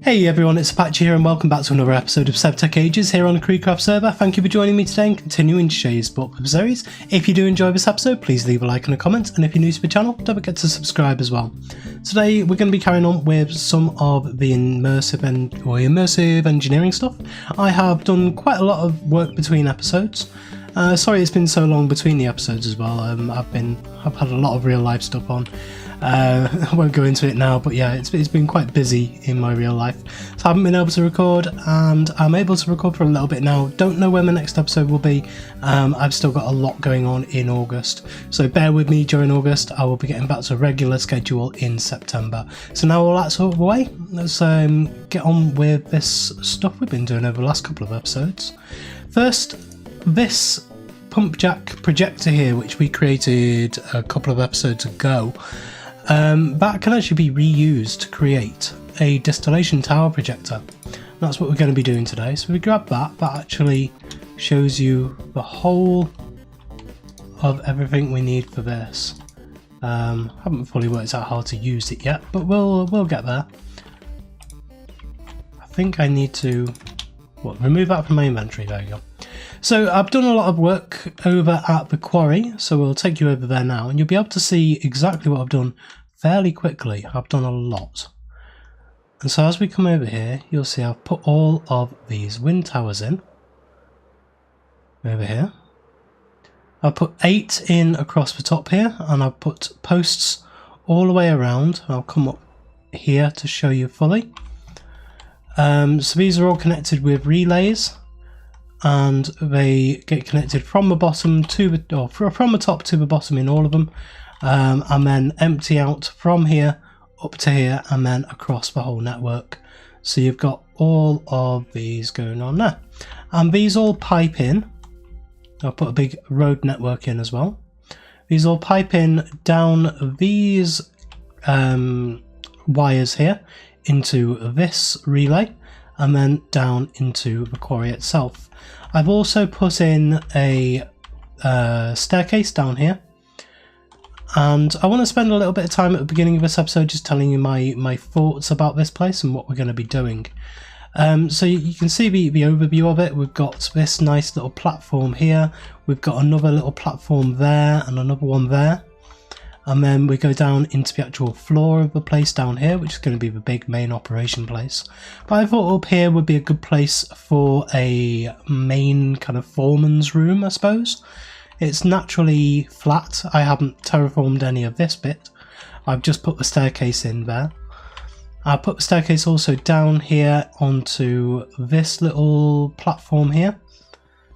Hey everyone, it's Apache here and welcome back to another episode of SevTech Ages here on the CreedCraft server. Thank you for joining me today and continuing to share your sport web series. If you do enjoy this episode, please leave a like and a comment, and if you're new to the channel, don't forget to subscribe as well. Today we're going to be carrying on with some of the immersive engineering stuff. I have done quite a lot of work between episodes. Sorry it's been so long between the episodes as well. I've had a lot of real life stuff on. I won't go into it now, but yeah, it's been quite busy in my real life, so I haven't been able to record, and I'm able to record for a little bit now. Don't know when the next episode will be. I've still got a lot going on in August, so bear with me during August. I will be getting back to a regular schedule in September. So now all that's out of the way, let's get on with this stuff we've been doing over the last couple of episodes. First, this pump jack projector here, which we created a couple of episodes ago, that can actually be reused to create a distillation tower projector. That's what we're going to be doing today. So we grab that. That actually shows you the whole of everything we need for this. Haven't fully worked out how to use it yet, but we'll get there. I think I need to remove that from my inventory. There you go. So I've done a lot of work over at the quarry, so we'll take you over there now and you'll be able to see exactly what I've done fairly quickly. I've done a lot. And so as we come over here, you'll see I've put all of these wind towers in. Over here. I've put 8 in across the top here, and I've put posts all the way around. I'll come up here to show you fully. So these are all connected with relays, and they get connected from the bottom to the, from the top to the bottom in all of them, and then empty out from here up to here and then across the whole network. So you've got all of these going on there, and these all pipe in. I'll put a big road network in as well. These all pipe in down these wires here into this relay, and then down into the quarry itself. I've also put in a staircase down here, and I want to spend a little bit of time at the beginning of this episode just telling you my thoughts about this place and what we're going to be doing. So you can see the overview of it. We've got this nice little platform here, we've got another little platform there and another one there. And then we go down into the actual floor of the place down here, which is going to be the big main operation place. But I thought up here would be a good place for a main kind of foreman's room, I suppose. It's naturally flat. I haven't terraformed any of this bit. I've just put the staircase in there. I put the staircase also down here onto this little platform here.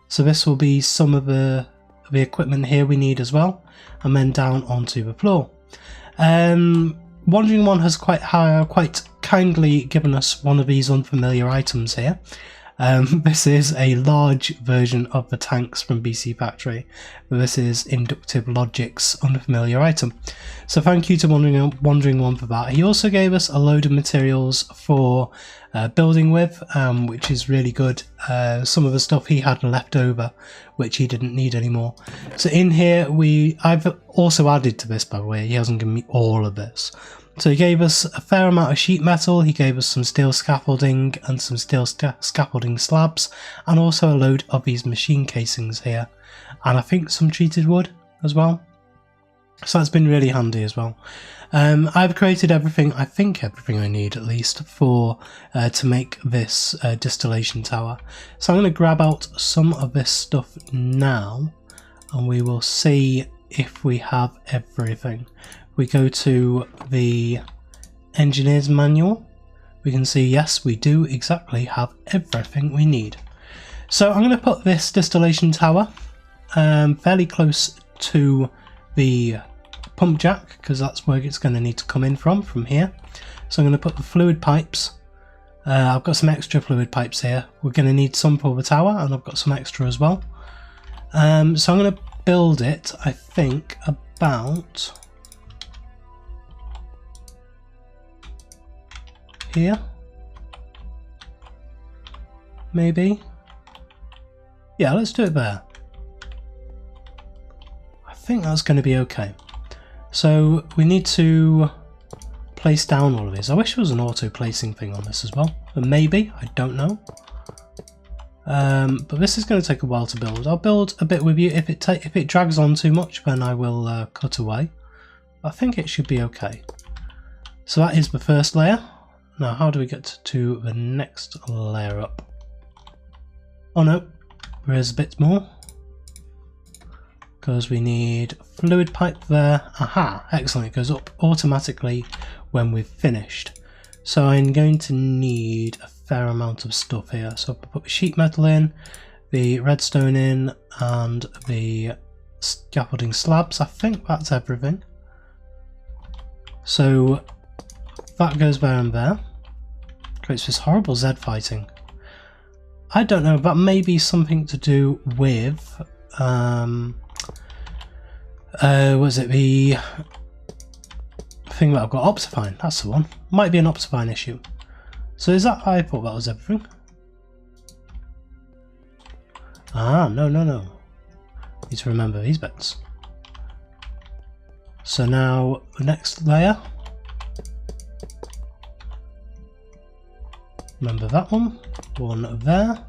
So this will be some of the equipment here we need as well, and then down onto the floor. Wandering One has quite kindly given us one of these unfamiliar items here. This is a large version of the tanks from BC Factory. This is Inductive Logic's unfamiliar item. So thank you to Wandering One for that. He also gave us a load of materials for building with, which is really good. Some of the stuff he had left over, which he didn't need anymore. So in here, I've also added to this, by the way. He hasn't given me all of this. So he gave us a fair amount of sheet metal, he gave us some steel scaffolding and some steel scaffolding slabs, and also a load of these machine casings here, and I think some treated wood as well. So that's been really handy as well. I've created everything, I think everything I need at least, for to make this distillation tower. So I'm going to grab out some of this stuff now, and we will see if we have everything. We go to the engineer's manual, we can see yes, we do exactly have everything we need. So I'm going to put this distillation tower fairly close to the pump jack, because that's where it's going to need to come in from here. So I'm going to put the fluid pipes. I've got some extra fluid pipes here. We're going to need some for the tower, and I've got some extra as well. So I'm going to build it, I think, about here, maybe. Yeah, let's do it there. I think that's going to be okay. So we need to place down all of these. I wish there was an auto placing thing on this as well, but maybe, I don't know. But this is going to take a while to build. I'll build a bit with you. If it drags on too much, then I will cut away. I think it should be okay. So that is the first layer. Now how do we get to the next layer up? Oh no, there is a bit more. Because we need fluid pipe there. Aha, excellent, it goes up automatically when we've finished. So I'm going to need a fair amount of stuff here. So I'll put the sheet metal in, the redstone in, and the scaffolding slabs. I think that's everything. So that goes there and there. Creates this horrible Z fighting. I don't know, that may be something to do with was it the thing that I've got? Optifine, that's the one. Might be an Optifine issue. So is that, I thought that was everything. Ah, no. Need to remember these bits. So now the next layer. Remember that one there,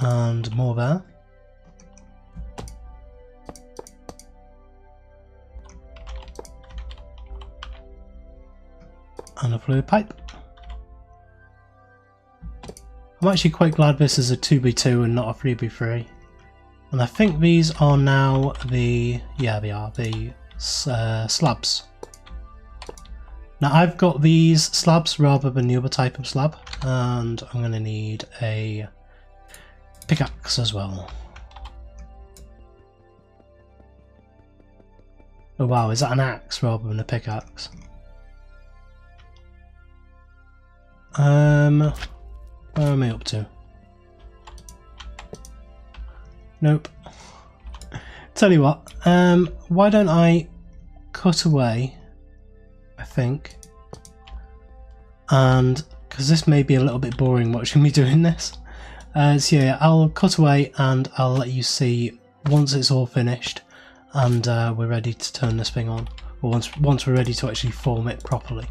and more there. And a fluid pipe. I'm actually quite glad this is a 2x2 and not a 3x3. And I think these are now the, yeah they are, the slabs. Now I've got these slabs rather than the other type of slab, and I'm going to need a pickaxe as well. Oh wow, is that an axe rather than a pickaxe? Where am I up to? Nope. Tell you what, why don't I cut away, I think, and because this may be a little bit boring watching me doing this, so yeah, I'll cut away and I'll let you see once it's all finished and we're ready to turn this thing on, or once we're ready to actually form it properly.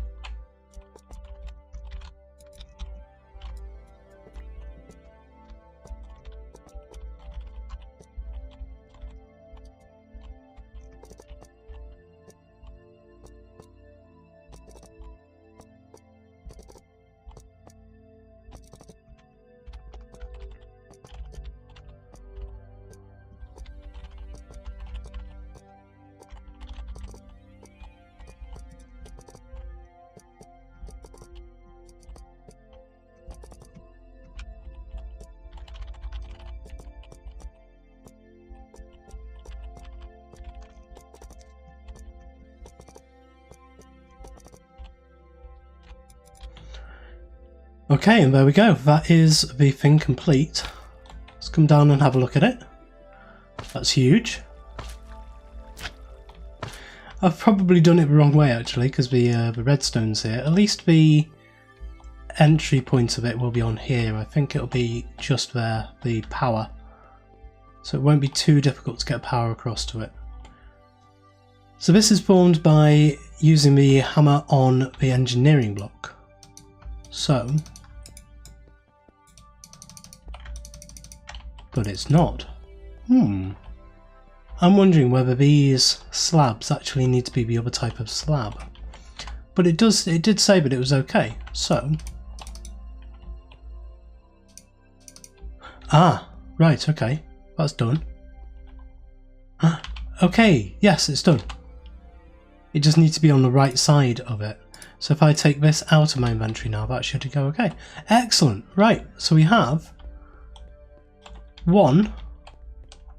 Okay, and there we go. That is the thing complete. Let's come down and have a look at it. That's huge. I've probably done it the wrong way actually, because the redstone's here. At least the entry point of it will be on here. I think it'll be just there, the power. So it won't be too difficult to get power across to it. So this is formed by using the hammer on the engineering block. So, but it's not. I'm wondering whether these slabs actually need to be the other type of slab. But it did say that it was okay. So, right, okay, that's done. Okay, yes, it's done. It just needs to be on the right side of it. So if I take this out of my inventory now, that should go okay. Excellent. Right, so we have one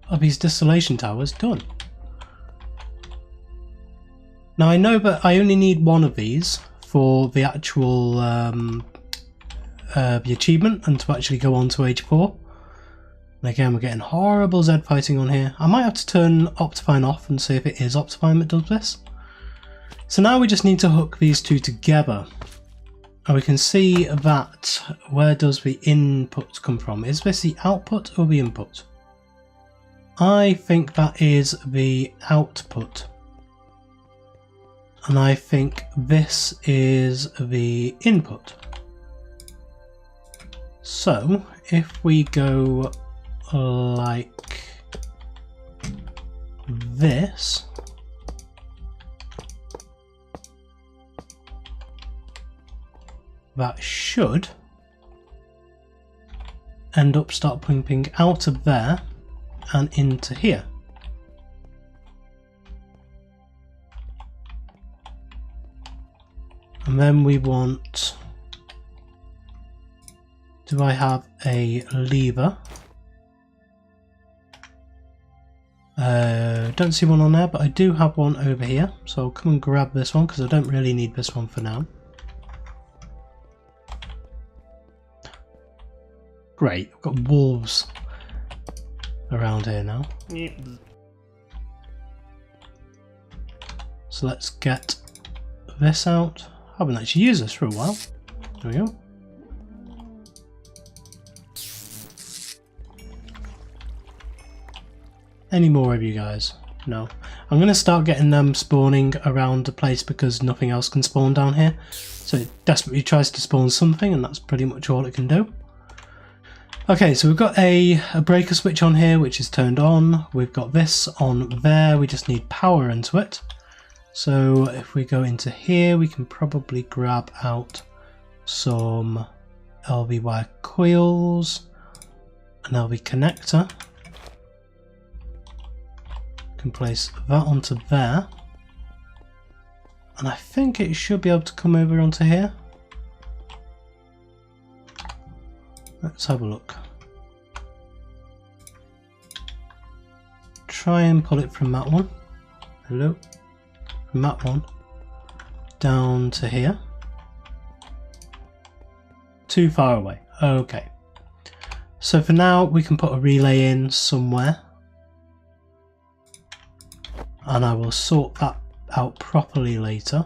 of these distillation towers done. Now I know that I only need one of these for the actual the achievement and to actually go on to age 4. And again, we're getting horrible Z fighting on here. I might have to turn Optifine off and see if it is Optifine that does this. So now we just need to hook these two together. And we can see that, where does the input come from? Is this the output or the input? I think that is the output. and I think this is the input. So if we go like this, that should end up start pumping out of there and into here. And then we want, do I have a lever? Don't see one on there, but I do have one over here, so I'll come and grab this one because I don't really need this one for now. Great, I've got wolves around here now. Yep. So let's get this out. I haven't actually used this for a while. There we go. Any more of you guys? No. I'm going to start getting them spawning around the place because nothing else can spawn down here. So it desperately tries to spawn something, and that's pretty much all it can do. Okay, so we've got a breaker switch on here which is turned on. We've got this on there. We just need power into it. So if we go into here, we can probably grab out some LV wire coils, an LV connector. Can place that onto there, and I think it should be able to come over onto here. Let's have a look. Try and pull it from that one. Hello. From that one down to here. Too far away. Okay. So for now we can put a relay in somewhere, and I will sort that out properly later.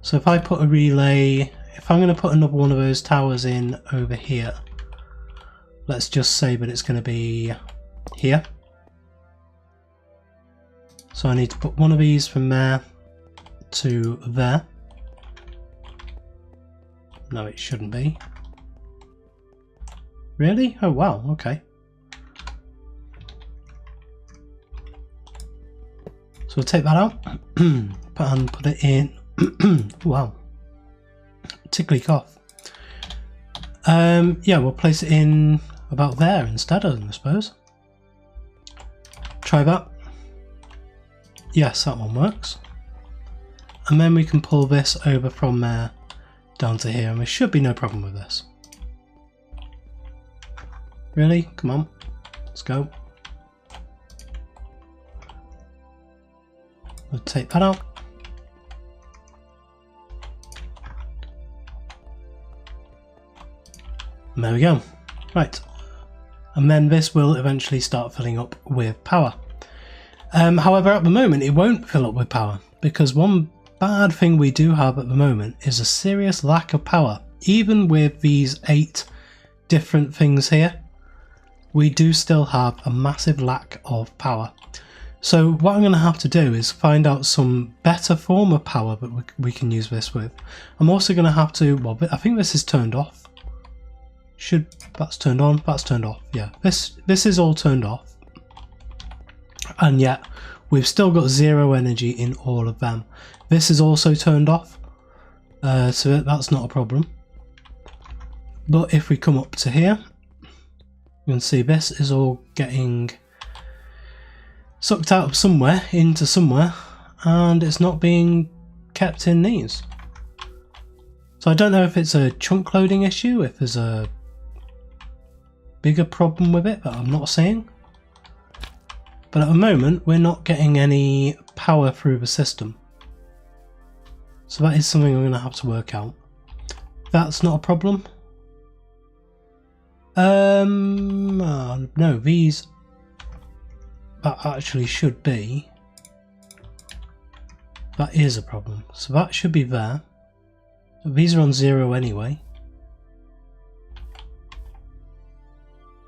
So if I put a relay, if I'm going to put another one of those towers in over here, let's just say that it's going to be here. So I need to put one of these from there to there. No, it shouldn't be. Really? Oh wow, okay. So we'll take that out and put it in. Wow, tickly cough. Yeah, we'll place it in about there instead, I suppose. Try that. Yes, that one works. And then we can pull this over from there down to here, and there should be no problem with this. Really? Come on, let's go. We'll take that out. And there we go. Right. And then this will eventually start filling up with power. However, at the moment it won't fill up with power, because one bad thing we do have at the moment is a serious lack of power. Even with these 8 different things here, we do still have a massive lack of power. So what I'm going to have to do is find out some better form of power that we can use this with. I'm also going to have to, well, I think this is turned off. That's turned on, that's turned off. Yeah, this is all turned off. And yet we've still got 0 energy in all of them. This is also turned off, so that's not a problem. But if we come up to here, you can see this is all getting sucked out of somewhere into somewhere, and it's not being kept in these. So I don't know if it's a chunk loading issue, if there's a bigger problem with it that I'm not seeing. But at the moment we're not getting any power through the system. So that is something I'm going to have to work out. That's not a problem. No, these, that actually should be, that is a problem. So that should be there. These are on 0 anyway.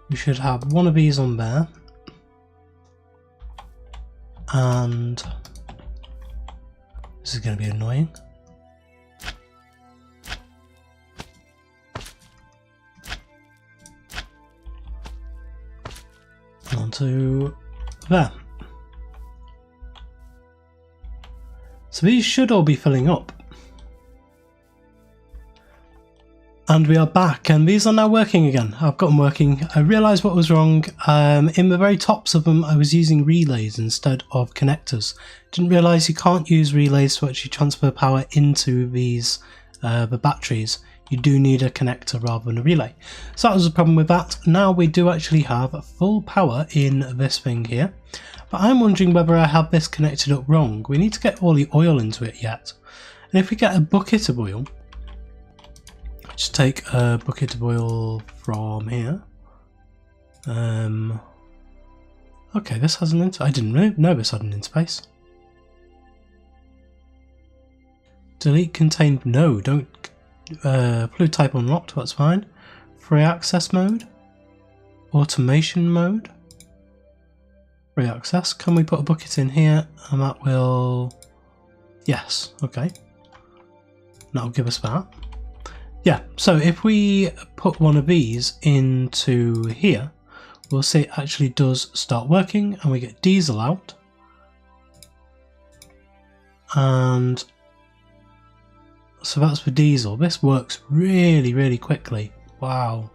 We should have one of these on there. And This is going to be annoying. Onto there. So these should all be filling up. And we are back, and these are now working again. I've got them working. I realised what was wrong. In the very tops of them I was using relays instead of connectors. Didn't realise you can't use relays to actually transfer power into these the batteries. You do need a connector rather than a relay. So that was the problem with that. Now we do actually have full power in this thing here. But I'm wondering whether I have this connected up wrong. We need to get all the oil into it yet. And if we get a bucket of oil, just take a bucket of oil from here. Okay, this has an interface. I didn't know this had an interface. Delete contained. No, don't. Fluid type unlocked. That's fine. Free access mode. Automation mode. Free access. Can we put a bucket in here? And that will. Yes. Okay. That'll give us that. Yeah, so if we put one of these into here, we'll see it actually does start working, and we get diesel out. And so that's for diesel. This works really, really quickly. Wow.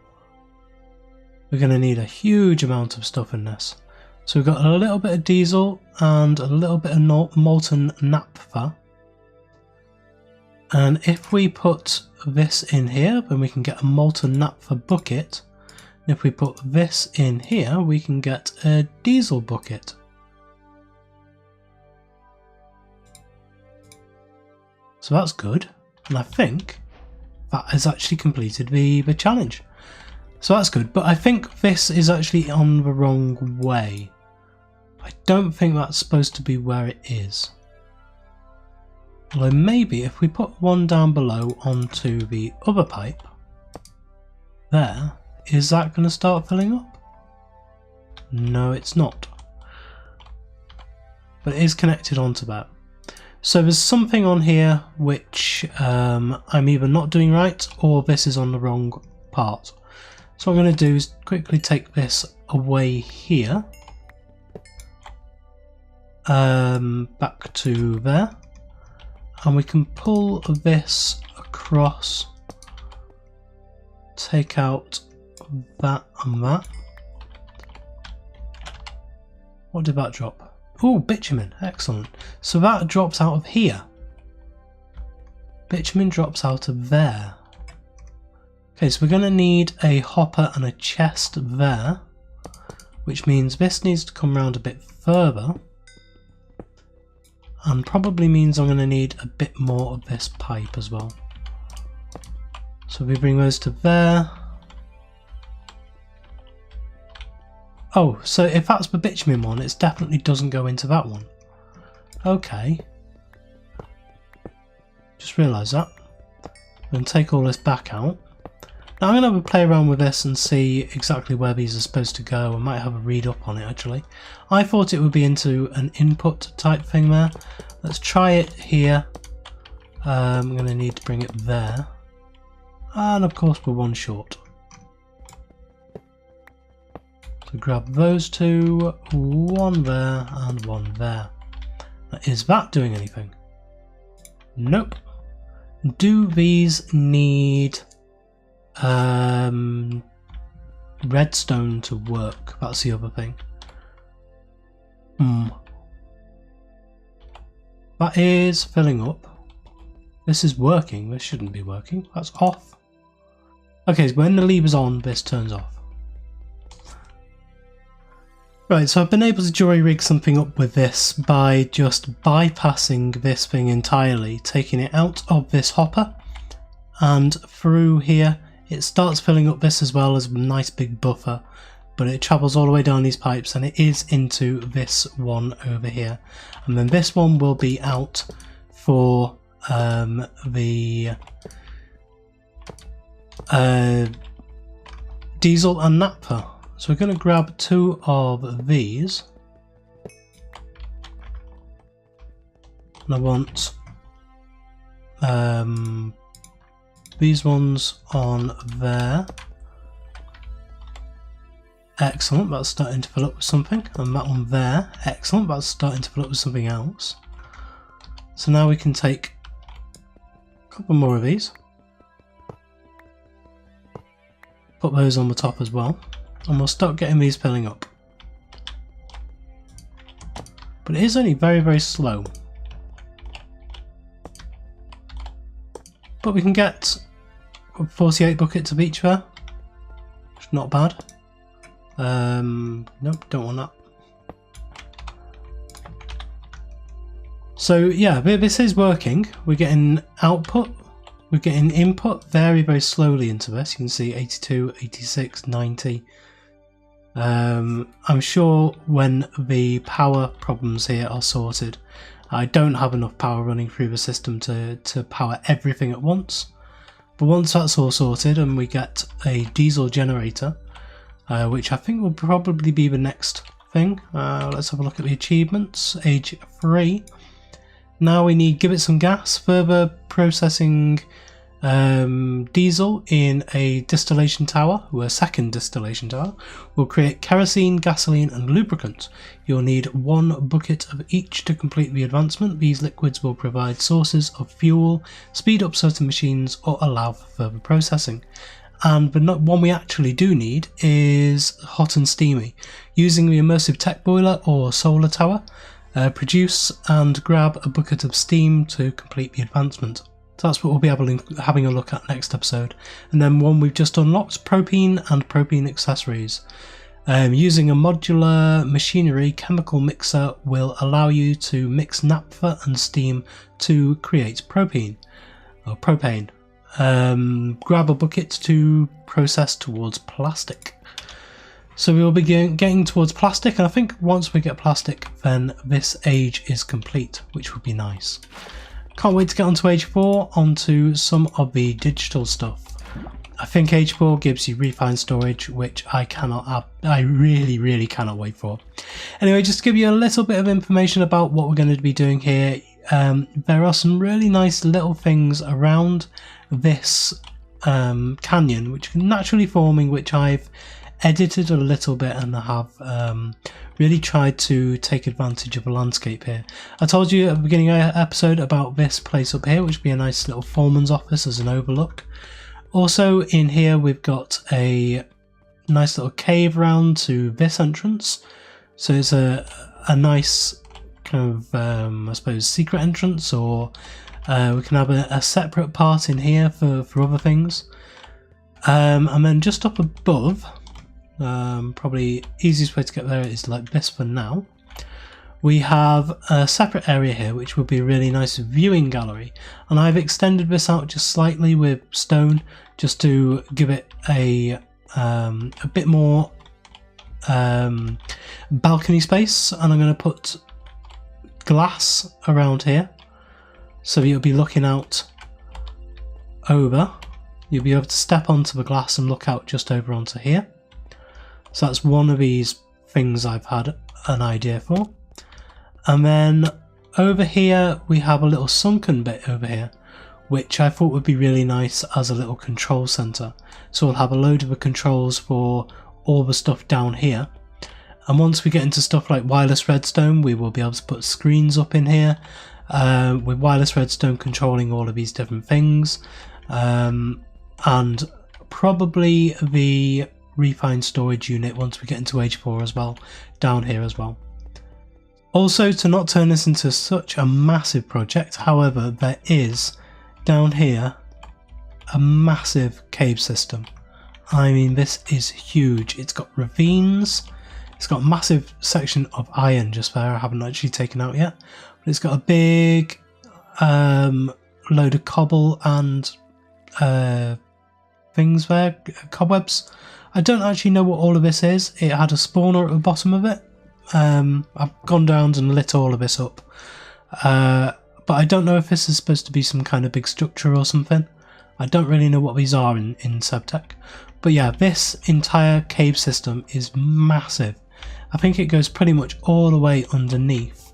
We're going to need a huge amount of stuff in this. So we've got a little bit of diesel and a little bit of molten naphtha. And if we put this in here, then we can get a molten naphtha bucket. And if we put this in here, we can get a diesel bucket. So that's good. And I think that has actually completed the challenge. So that's good. But I think this is actually on the wrong way. I don't think that's supposed to be where it is. Although maybe if we put one down below onto the other pipe, there, is that going to start filling up? No, it's not. But it is connected onto that. So there's something on here which I'm either not doing right, or this is on the wrong part. So what I'm going to do is quickly take this away here. Back to there. And we can pull this across, take out that and that. What did that drop? Oh, bitumen, excellent. So that drops out of here. Bitumen drops out of there. Okay, so we're going to need a hopper and a chest there, which means this needs to come around a bit further. And probably means I'm going to need a bit more of this pipe as well. So we bring those to there. Oh, so if that's the bitumen one, it definitely doesn't go into that one. Okay. Just realised that. I'm going to take all this back out. Now I'm going to have a play around with this and see exactly where these are supposed to go. I might have a read up on it actually. I thought it would be into an input type thing there. Let's try it here. I'm going to need to bring it there. And of course we're one short. So grab those two, one there and one there. Now, is that doing anything? Nope. Do these need redstone to work? That's the other thing. That is filling up. This is working. This shouldn't be working. That's off. Okay, so when the lever's on, this turns off. Right, so I've been able to jury rig something up with this by just bypassing this thing entirely, taking it out of this hopper and through here. It starts filling up this as well as a nice big buffer, but it travels all the way down these pipes and it is into this one over here. And then this one will be out for the diesel and naphtha. So we're going to grab two of these. And I want these ones on there. Excellent, that's starting to fill up with something. And that one there, excellent, that's starting to fill up with something else. So now we can take a couple more of these. Put those on the top as well. And we'll start getting these filling up. But it is only very, very slow. But we can get 48 buckets of each there. Which is not bad. Nope, don't want that. So yeah, this is working. We're getting output, we're getting input very, very slowly into this. You can see 82, 86, 90. I'm sure when the power problems here are sorted, I don't have enough power running through the system to power everything at once. But once that's all sorted and we get a diesel generator, which I think will probably be the next thing. Let's have a look at the achievements. Age 3. Now we need give it some gas. Further processing diesel in a distillation tower, or a second distillation tower, will create kerosene, gasoline and lubricant. You'll need 1 bucket of each to complete the advancement. These liquids will provide sources of fuel, speed up certain machines or allow for further processing. And the one we actually do need is hot and steamy. Using the immersive tech boiler or solar tower, produce and grab a bucket of steam to complete the advancement. So that's what we'll be having a look at next episode. And then one we've just unlocked, propene and propene accessories. Using a modular machinery chemical mixer will allow you to mix naphtha and steam to create propane. Or propane. Grab a bucket to process towards plastic. So we will be getting towards plastic, and I think once we get plastic then this age is complete, which would be nice. Can't wait to get onto age 4, onto some of the digital stuff. I think age 4 gives you refined storage, which I really cannot wait for. Anyway, just to give you a little bit of information about what we're going to be doing here, there are some really nice little things around this canyon which are naturally forming, which I've edited a little bit and I have really tried to take advantage of the landscape here. I told you at the beginning of the episode about this place up here, which would be a nice little foreman's office as an overlook. Also in here we've got a nice little cave round to this entrance, so it's a nice kind of I suppose secret entrance, or we can have a separate part in here for other things. And then just up above, probably easiest way to get there is like this for now. We have a separate area here which would be a really nice viewing gallery, and I've extended this out just slightly with stone just to give it a bit more balcony space, and I'm going to put glass around here so you'll be looking out over. You'll be able to step onto the glass and look out just over onto here. So that's one of these things I've had an idea for. And then over here we have a little sunken bit over here, which I thought would be really nice as a little control center. So we'll have a load of the controls for all the stuff down here. And once we get into stuff like wireless redstone, we will be able to put screens up in here with wireless redstone controlling all of these different things. And probably the refined storage unit once we get into age 4 as well, down here as well. Also, to not turn this into such a massive project, however, there is down here a massive cave system. I mean, this is huge. It's got ravines, it's got a massive section of iron just there I haven't actually taken out yet, but it's got a big load of cobble and things there, cobwebs. I don't actually know what all of this is. It had a spawner at the bottom of it. I've gone down and lit all of this up, but I don't know if this is supposed to be some kind of big structure or something. I don't really know what these are in SevTech, but yeah, this entire cave system is massive. I think it goes pretty much all the way underneath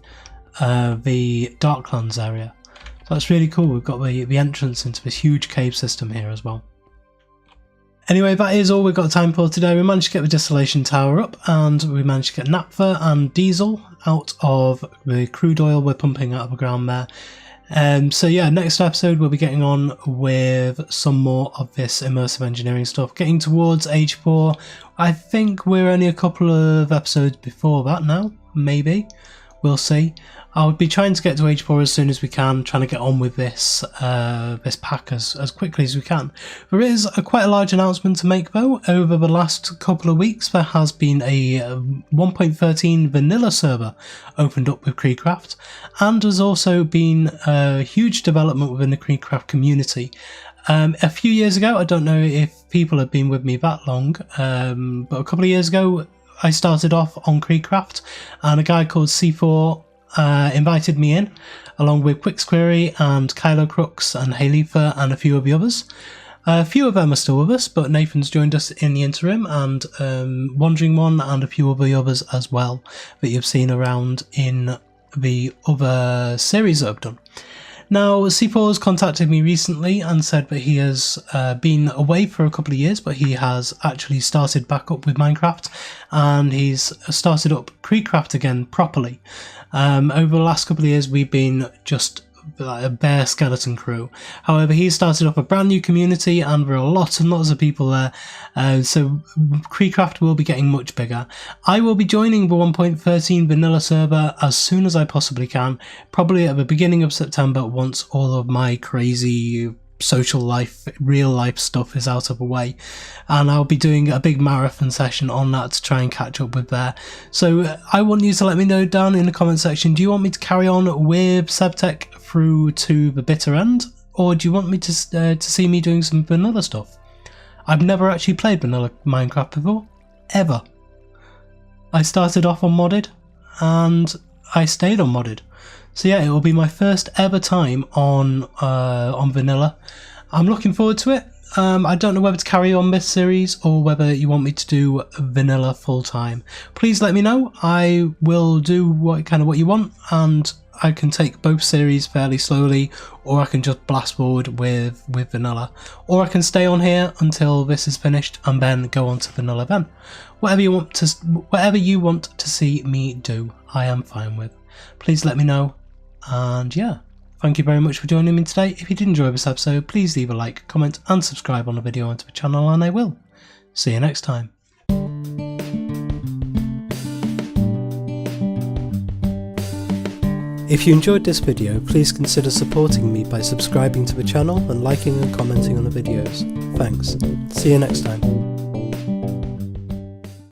the Darklands area, So that's really cool. We've got the entrance into this huge cave system here as well. Anyway, that is all we've got time for today. We managed to get the distillation tower up, and we managed to get naphtha and diesel out of the crude oil we're pumping out of the ground there. So yeah, next episode we'll be getting on with some more of this immersive engineering stuff, getting towards Age 4. I think we're only a couple of episodes before that now, maybe. We'll see. I'll be trying to get to Age 4 as soon as we can, trying to get on with this this pack as quickly as we can. There is quite a large announcement to make though. Over the last couple of weeks there has been a 1.13 vanilla server opened up with CreedCraft, and there's also been a huge development within the CreedCraft community. A few years ago, I don't know if people have been with me that long, but a couple of years ago I started off on CreedCraft, and a guy called C4 invited me in, along with QuicksQuery and Kylo Crux and Halifa and a few of the others. A few of them are still with us, but Nathan's joined us in the interim, and Wandering One and a few of the others as well that you've seen around in the other series that I've done. Now, C4 has contacted me recently and said that he has been away for a couple of years, but he has actually started back up with Minecraft, and he's started up CreedCraft again properly. Over the last couple of years we've been just a bare skeleton crew. However, he's started up a brand new community, and there are lots and lots of people there, so CreedCraft will be getting much bigger. I will be joining the 1.13 vanilla server as soon as I possibly can, probably at the beginning of September, once all of my crazy social life, real life stuff is out of the way, and I'll be doing a big marathon session on that to try and catch up with there. So I want you to let me know down in the comment section, do you want me to carry on with SevTech through to the bitter end, or do you want me to see me doing some vanilla stuff? I've never actually played vanilla Minecraft before, ever. I started off on modded and I stayed on modded. So yeah, it will be my first ever time on vanilla. I'm looking forward to it. I don't know whether to carry on this series or whether you want me to do vanilla full time. Please let me know. I will do what you want, and I can take both series fairly slowly, or I can just blast forward with vanilla, or I can stay on here until this is finished and then go on to vanilla then. Whatever you want to see me do, I am fine with. Please let me know. And yeah, thank you very much for joining me today. If you did enjoy this episode, please leave a like, comment and subscribe on the video and to the channel, and I will see you next time. If you enjoyed this video, please consider supporting me by subscribing to the channel and liking and commenting on the videos. Thanks. See you next time.